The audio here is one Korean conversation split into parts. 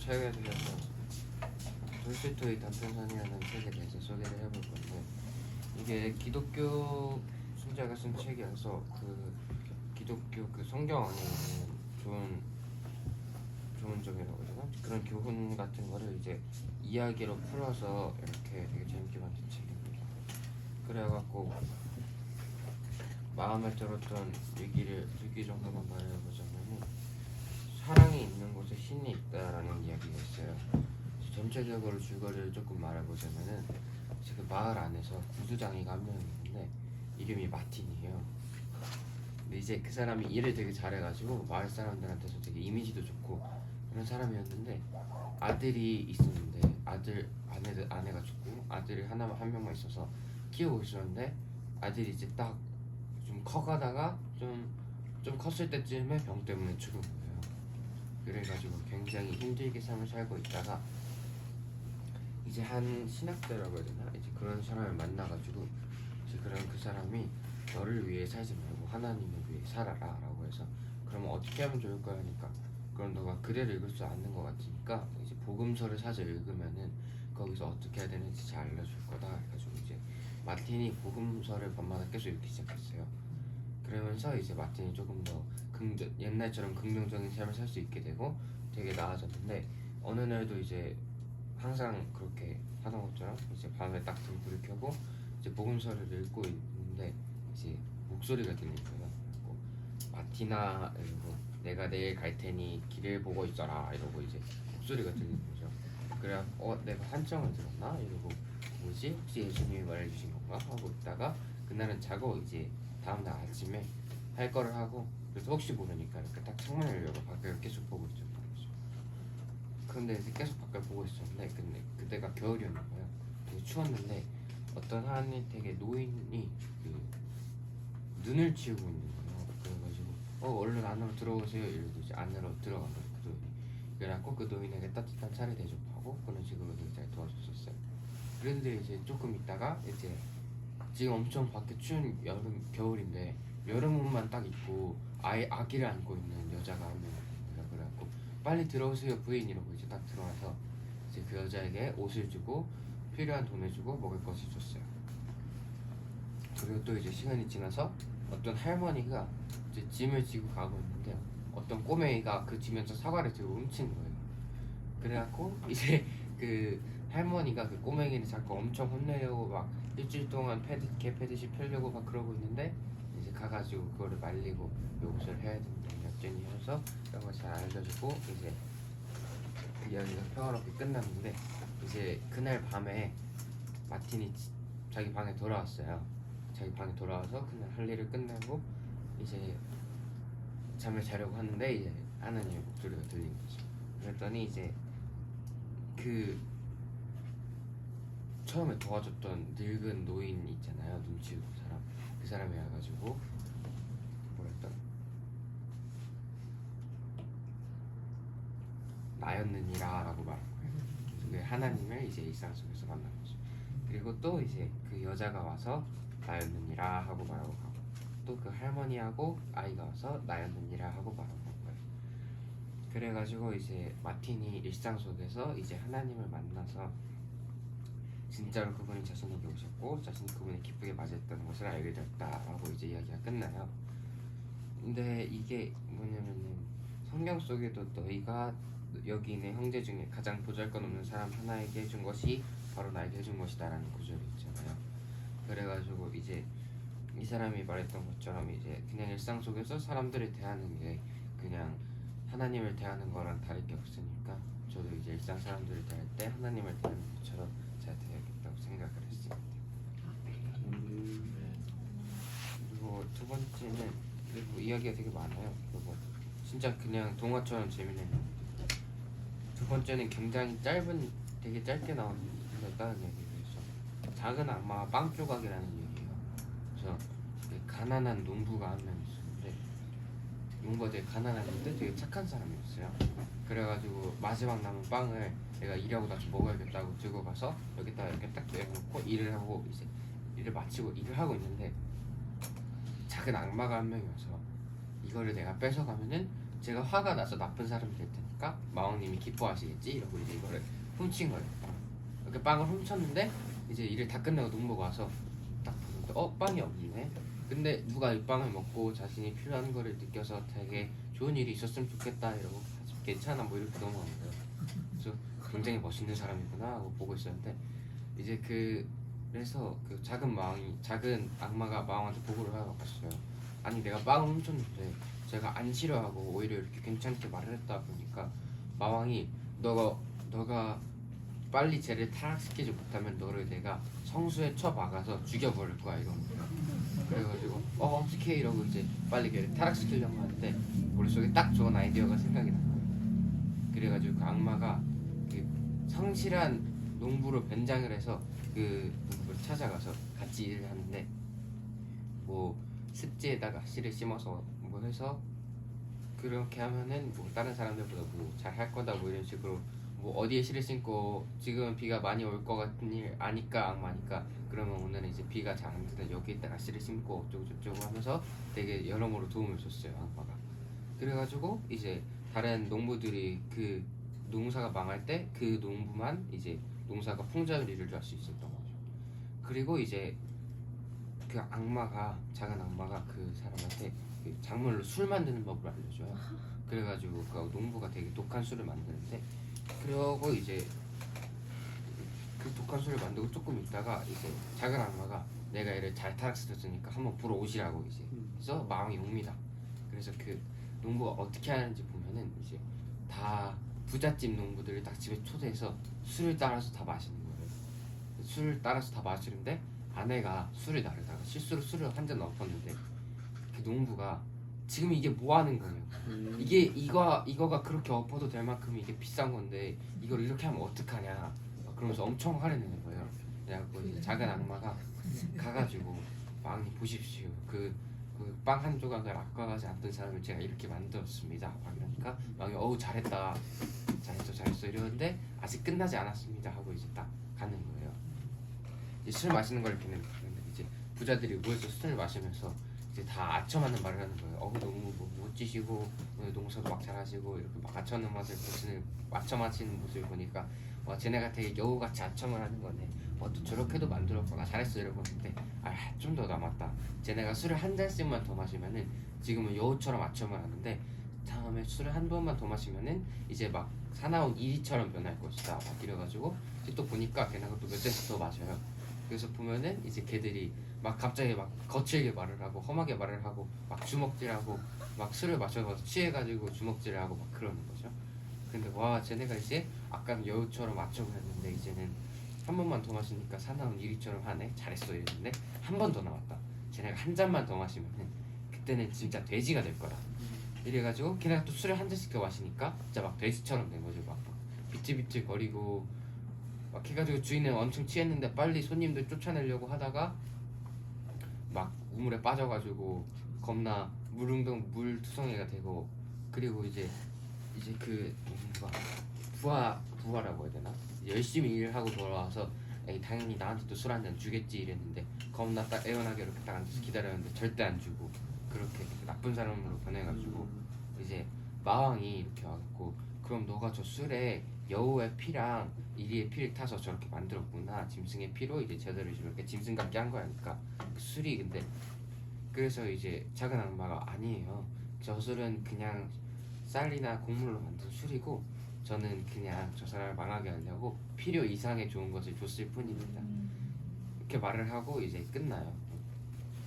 책에 대해서 돌스토이 단편선이라는 책에 대해서 소개를 해볼 건데, 이게 기독교 신자가 쓴 책이어서 그 기독교 그 성경 안에 있는 좋은 점이라고 해야 되나? 그런 교훈 같은 거를 이제 이야기로 풀어서 이렇게 되게 재밌게 만든 책입니다. 그래갖고 마음에 들었던 얘기 정도만 말해보자면은, 사랑이 있는 곳에 신이 있다라는 이야기가 있어요. 전체적으로 줄거리를 조금 말해보자면은, 그 마을 안에서 구두장이가 한 명 있는데 이름이 마틴이에요. 근데 이제 그 사람이 일을 되게 잘해가지고 마을 사람들한테서 되게 이미지도 좋고 그런 사람이었는데, 아들이 있었는데 아내가 죽고 아들이 한 명만 있어서 키우고 있었는데, 아들이 이제 딱 좀 커가다가 좀 컸을 때쯤에 병 때문에 죽은 거예요. 그래가지고 굉장히 힘들게 삶을 살고 있다가 이제 한 신학자라고 해야 되나? 이제 그런 사람을 만나가지고 이제 그 사람이 너를 위해 살지 말고 하나님을 위해 살아라 라고 해서, 그러면 어떻게 하면 좋을까 하니까, 그럼 너가 글을 읽을 줄 아는 것 같으니까 이제 복음서를 사서 읽으면은 거기서 어떻게 해야 되는지 잘 알려줄 거다 해가지고, 이제 마틴이 복음서를 밤마다 계속 읽기 시작했어요. 그러면서 이제 마틴이 조금 더 옛날처럼 긍정적인 삶을 살 수 있게 되고 되게 나아졌는데, 어느 날도 이제 항상 그렇게 하던 것처럼 이제 밤에 딱 불을 켜고 이제 복음서를 읽고 있는데 이제 목소리가 들린 거예요. 그리고 마티나 이러고, 내가 내일 갈 테니 길을 보고 있어라 이러고 이제 목소리가 들리는 거죠. 그래 내가 한청을 들었나 이러고, 뭐지 혹시 예수님이 말해주신 건가 하고 있다가, 그날은 자고 이제 다음날 아침에 할 거를 하고, 그래서 혹시 모르니까 이렇게 딱 창문을 열고 밖을 계속 보고 있었던 거죠. 근데 이제 계속 밖을 보고 있었는데, 근데 그때가 겨울이었나 봐요. 되게 추웠는데 어떤 되게 노인이 그 눈을 치우고 있는 거예요. 그래가지고 얼른 안으로 들어오세요 이러고 이제 안으로 들어간 거예요, 그 노인이. 그래갖고 그 노인에게 따뜻한 차를 대접하고 그런 식으로 되게 잘 도와줬었어요. 그런데 이제 조금 있다가 이제 지금 엄청 밖에 추운 겨울인데 여름 옷만 딱 입고 아기를 안고 있는 여자가 한 명 있어요. 그래갖고 빨리 들어오세요 부인 이러고 이제 딱 들어와서 이제 그 여자에게 옷을 주고 필요한 돈을 주고 먹을 것을 줬어요. 그리고 또 이제 시간이 지나서 어떤 할머니가 이제 짐을 지고 가고 있는데, 어떤 꼬맹이가 그 짐에서 사과를 들고 훔친 거예요. 그래갖고 이제 그 할머니가 그 꼬맹이를 자꾸 엄청 혼내려고 막 일주일 동안 개패듯이 펴려고 막 그러고 있는데, 이제 가가지고 그거를 말리고 요것을 해야 된다 여전히 해서 이런 걸 잘 알려주고 이제 이야기가 평화롭게 끝났는데, 이제 그날 밤에 마틴이 자기 방에 돌아왔어요. 자기 방에 돌아와서 그날 할 일을 끝내고 이제 잠을 자려고 하는데 이제 하나님의 목소리가 들린 거죠. 그랬더니 이제 그 처음에 도와줬던 늙은 노인 있잖아요, 눈 치우고 사람, 그 사람이 와가지고 뭐랬더라, 나였느니라 라고 말한 거예요. 그래서 하나님을 이제 일상 속에서 만난 거죠. 그리고 또 이제 그 여자가 와서 나였느니라 하고 말하고 가고, 또 그 할머니하고 아이가 와서 나였느니라 하고 말하고 간 거예요. 그래가지고 이제 마틴이 일상 속에서 이제 하나님을 만나서 진짜로 그분이 자신에게 오셨고 자신이 그분을 기쁘게 맞이했다는 것을 알게 되었다라고 이제 이야기가 끝나요. 근데 이게 뭐냐면은, 성경 속에도 너희가 여기 있는 형제 중에 가장 보잘것없는 사람 하나에게 해준 것이 바로 나에게 해준 것이다 라는 구절이 있잖아요. 그래가지고 이제 이 사람이 말했던 것처럼 이제 그냥 일상 속에서 사람들을 대하는 게 그냥 하나님을 대하는 거랑 다를 게 없으니까, 저도 이제 일상 사람들을 대할 때 하나님을 대하는 것처럼 잘 대해야겠다고 생각을 했습니다. 그리고 두 번째는, 그리고 이야기가 되게 많아요. 그리고 진짜 그냥 동화처럼 재밌는 얘기입니다. 두 번째는 굉장히 되게 짧게 나오는 다른 얘기에서, 작은 악마와 빵 조각이라는 얘기예요. 그래서 가난한 농부가 한 명 있었는데, 농부가 되게 가난했는데 되게 착한 사람이었어요. 그래가지고 마지막 남은 빵을 내가 일하고 나서 먹어야겠다고 들고 가서 여기다 이렇게 딱 내놓고 일을 하고 이제 일을 마치고 일을 하고 있는데, 작은 악마가 한 명이 와서 이거를 내가 뺏어가면은 제가 화가 나서 나쁜 사람이 될 테니까 마왕님이 기뻐하시겠지 이러고 이제 이거를 훔친 거예요. 이렇게 빵을 훔쳤는데 이제 일을 다 끝나고 농부가 와서 딱 보는데 빵이 없네. 근데 누가 이 빵을 먹고 자신이 필요한 거를 느껴서 되게 좋은 일이 있었으면 좋겠다 이러고 괜찮아 뭐 이렇게 넘어간 거예요. 그래서 굉장히 멋있는 사람이구나 하고 보고 있었는데 이제 그래서 그 작은 악마가 마왕한테 보고를 하고 갔어요. 아니 내가 빵을 훔쳤는데 제가 안 싫어하고 오히려 이렇게 괜찮게 말을 했다 보니까 마왕이 너가 빨리 쟤를 타락시키지 못하면 너를 내가 성수에 쳐박아서 죽여버릴 거야 이러는 거야. 그래가지고 어떻게 이러고 이제 빨리 걔를 타락시키려고 하는데 머릿속에 딱 좋은 아이디어가 생각이 난 거예요. 그래가지고 그 악마가 그 성실한 농부로 변장을 해서 그 농부를 찾아가서 같이 일을 하는데 뭐 습지에다가 씨를 심어서 뭐 해서 그렇게 하면은 뭐 다른 사람들보다 뭐 잘 할 거다 뭐 이런 식으로 뭐 어디에 씨를 심고 지금 비가 많이 올 것 같은 일 아니까 악마니까 그러면 오늘은 이제 비가 잘 안 되다 여기에다가 씨를 심고 어쩌고 저쩌고 하면서 되게 여러모로 도움을 줬어요 악마가. 그래가지고 이제 다른 농부들이 그 농사가 망할 때 그 농부만 이제 농사가 풍작을 이룰 줄 알 수 있었던 거죠. 그리고 이제 그 작은 악마가 그 사람한테 그 작물로 술 만드는 법을 알려줘요. 그래가지고 그 농부가 되게 독한 술을 만드는데 그러고 이제 그 독한 술을 만들고 조금 있다가 이제 작은 악마가 내가 얘를 잘 타락시켰으니까 한번 불어오시라고 이제 해서 마왕이 옵니다. 그래서 그 농부가 어떻게 하는지 보면은 이제 다 부잣집 농부들을 딱 집에 초대해서 술을 따라서 다 마시는 거예요. 술을 따라서 다 마시는데 아내가 술을 나르다가 실수로 술을 한 잔 엎었는데 그 농부가 지금 이게 뭐 하는 거예요? 이거가 그렇게 엎어도 될 만큼 이게 비싼 건데 이걸 이렇게 하면 어떡하냐? 그러면서 엄청 화를 내는 거예요. 그래갖고 이제 작은 악마가 가가지고 왕이 보십시오. 그 빵 한 조각을 아까워하지 않던 사람을 제가 이렇게 만들었습니다. 그러니까 왕이 어우 잘했다, 잘했어 이러는데 아직 끝나지 않았습니다 하고 이제 딱 가는 거예요. 이제 술 마시는 걸 이렇게 이제 부자들이 모여서 술을 마시면서 이제 다 아첨하는 말을 하는 거예요. 너무 뭐 멋지시고 오늘 농사도 막 잘하시고 이렇게 막 아첨하는 맛을 아첨 하시는 모습을 보니까 와 쟤네가 되게 여우같이 아첨을 하는 거네. 또 저렇게도 만들었구나 잘했어 이러고 있는데 좀 더 남았다. 쟤네가 술을 한 잔씩만 더 마시면은 지금은 여우처럼 아첨을 하는데 다음에 술을 한 번만 더 마시면은 이제 막 사나운 이리처럼 변할 것이다. 막 이래가지고 이제 또 보니까 걔네가 또 몇 잔씩 더 마셔요. 그래서 보면은 이제 걔들이 막 갑자기 막 거칠게 말을 하고 험하게 말을 하고 막 주먹질하고 막 술을 마셔서 취해가지고 주먹질을 하고 막 그러는 거죠. 근데 와 쟤네가 이제 아까는 여우처럼 아첨을 했는데 이제는 한 번만 더 마시니까 사나운 이리처럼 하네. 잘했어 이랬는데 한 번 더 나왔다. 쟤네가 한 잔만 더 마시면은 그때는 진짜 돼지가 될 거다. 이래가지고 걔네가 또 술을 한 잔씩 더 마시니까 진짜 막 돼지처럼 된 거죠. 막 비틀비틀 거리고 막 해가지고 주인은 엄청 취했는데 빨리 손님들 쫓아내려고 하다가 막 우물에 빠져가지고 겁나 물투성이가 되고 그리고 이제 그 부하라고 해야 되나? 열심히 일하고 돌아와서 당연히 나한테 또 술 한 잔 주겠지 이랬는데 겁나 딱 애원하게 이렇게 딱 앉아서 기다렸는데 절대 안 주고 그렇게 나쁜 사람으로 변해가지고 이제 마왕이 이렇게 와갖고 그럼 너가 저 술에 여우의 피랑 이리의 피를 타서 저렇게 만들었구나. 짐승의 피로 이제 제대로 이렇게 짐승 같게 한 거야니까 그 술이 근데 그래서 이제 작은 악마가 아니에요. 저 술은 그냥 쌀이나 곡물로 만든 술이고 저는 그냥 저 사람을 망하게 하려고 필요 이상의 좋은 것을 줬을 뿐입니다. 이렇게 말을 하고 이제 끝나요.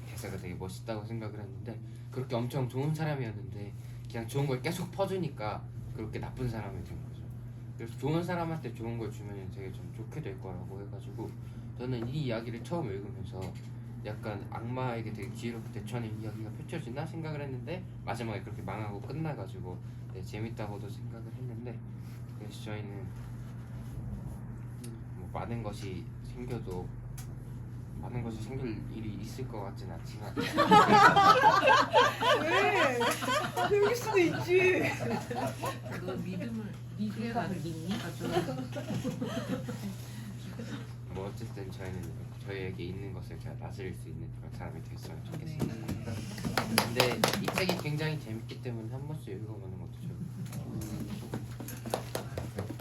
대사가 되게 멋있다고 생각을 했는데 그렇게 엄청 좋은 사람이었는데 그냥 좋은 걸 계속 퍼주니까 그렇게 나쁜 사람이 된 거죠. 그래서 좋은 사람한테 좋은 걸 주면 되게 좀 좋게 될 거라고 해가지고 저는 이 이야기를 처음 읽으면서 약간 악마에게 되게 지혜롭게 대처하는 이야기가 펼쳐지나 생각을 했는데 마지막에 그렇게 망하고 끝나가지고 재밌다고도 생각을 했는데 그래서 저희는 뭐 많은 것이 생길 일이 있을 것 같진 않지만 왜? 생길 수도 있지. 너 믿음을 믿니? 뭐 어쨌든 저희는 저희에게 있는 것을 잘 다스릴 수 있는 그런 사람이 됐으면 좋겠습니다. 근데 이 책이 굉장히 재밌기 때문에 한 번씩 읽어보는 것도 좋을